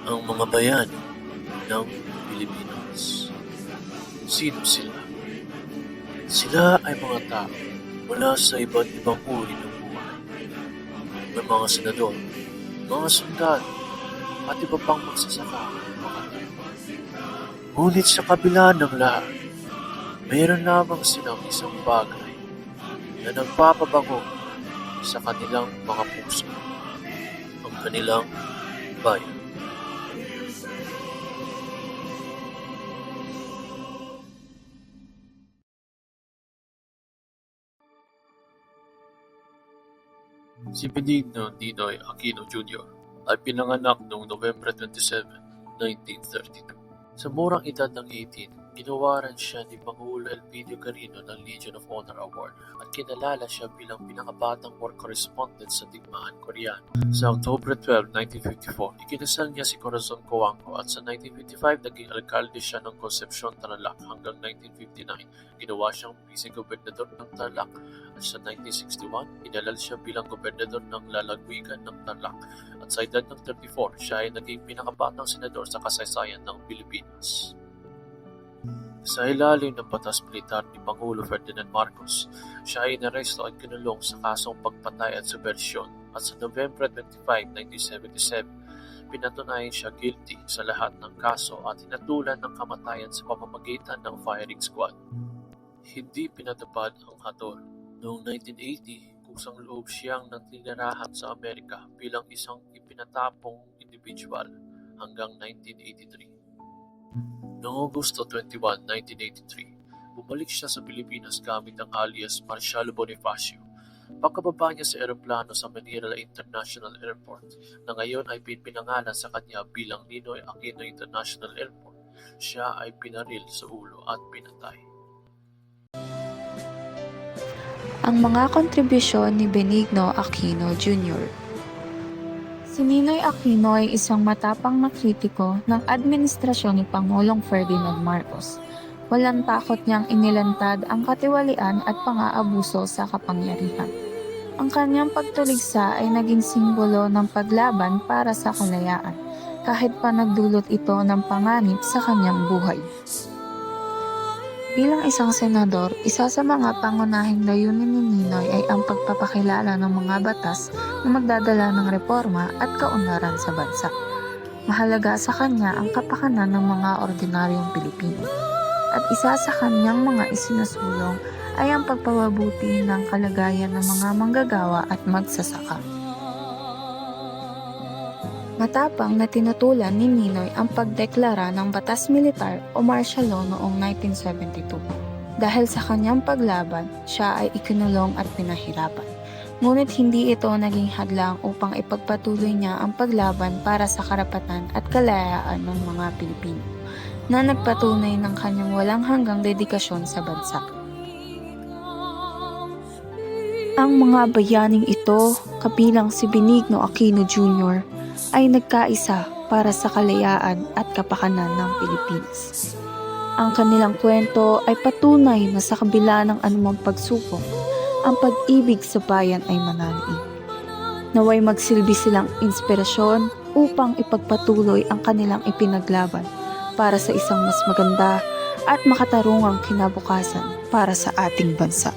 Ang mga bayani ng Pilipinas. Sino sila? Sila ay mga tao mula sa iba't ibang uri ng buhay. May mga senador, mga sundalo, at iba pang magsasaka at mga tao. Ngunit sa kabila ng lahat, mayroon lamang silang isang bagay na nagpapabango sa kanilang mga puso, ang kanilang bayan. Si Benigno Ninoy Aquino Jr. ay pinanganak noong November 27, 1932. Sa murang edad ng 18, ginawaran siya ni Pangulo Elpidio Carino ng Legion of Honor Award at kinalala siya bilang pinakabatang war correspondent sa digmaan Koreano. Sa October 12, 1954, ikinasal niya si Corazon Coanco at sa 1955 naging alkalde siya ng Concepcion, Tarlac hanggang 1959. Ginawa siyang vice-gobernador ng Tarlac at sa 1961, inalal siya bilang gobernador ng lalawigan ng Tarlac at sa edad ng 34, siya ay naging pinakabatang senador sa kasaysayan ng Pilipinas. Sa ilalim ng batas militar ni Pangulo Ferdinand Marcos, siya ay inaresto at kinulong sa kasong pagpatay at subversyon at sa November 25, 1977, pinatunayan siya guilty sa lahat ng kaso at hinatulan ng kamatayan sa pamamagitan ng firing squad. Hindi pinatupad ang hatol. Noong 1980, kusang loob siyang naninirahan sa Amerika bilang isang ipinatapong individual hanggang 1983. Noong Agosto 21, 1983, bumalik siya sa Pilipinas gamit ang alias Marcial Bonifacio. Pagkababa niya sa eroplano sa Manila International Airport, na ngayon ay pinangalan sa kanya bilang Ninoy Aquino International Airport, siya ay pinaril sa ulo at pinatay. Ang mga kontribusyon ni Benigno Aquino Jr. Si Ninoy Aquino ay isang matapang na kritiko ng administrasyon ni Pangulong Ferdinand Marcos. Walang takot niyang inilantad ang katiwalian at pang-aabuso sa kapangyarihan. Ang kanyang pagtuligsa ay naging simbolo ng paglaban para sa kalayaan, kahit pa nagdulot ito ng panganib sa kanyang buhay. Bilang isang senador, isa sa mga pangunahing layunin ni Ninoy ay ang pagpapakilala ng mga batas na magdadala ng reforma at kaunlaran sa bansa. Mahalaga sa kanya ang kapakanan ng mga ordinaryong Pilipino. At isa sa kanyang mga isinusulong ay ang pagpapabuti ng kalagayan ng mga manggagawa at magsasaka. Matapang na tinutulan ni Ninoy ang pagdeklara ng batas militar o martial law noong 1972. Dahil sa kanyang paglaban, siya ay ikinulong at pinahirapan. Ngunit hindi ito naging hadlang upang ipagpatuloy niya ang paglaban para sa karapatan at kalayaan ng mga Pilipino, na nagpatunay ng kanyang walang hanggang dedikasyon sa bansa. Ang mga bayaning ito, kabilang si Benigno Aquino Jr., ay nagkaisa para sa kalayaan at kapakanan ng Pilipinas. Ang kanilang kwento ay patunay na sa kabila ng anumang pagsubok, ang pag-ibig sa bayan ay mananaig. Naway magsilbi silang inspirasyon upang ipagpatuloy ang kanilang ipinaglaban para sa isang mas maganda at makatarungang kinabukasan para sa ating bansa.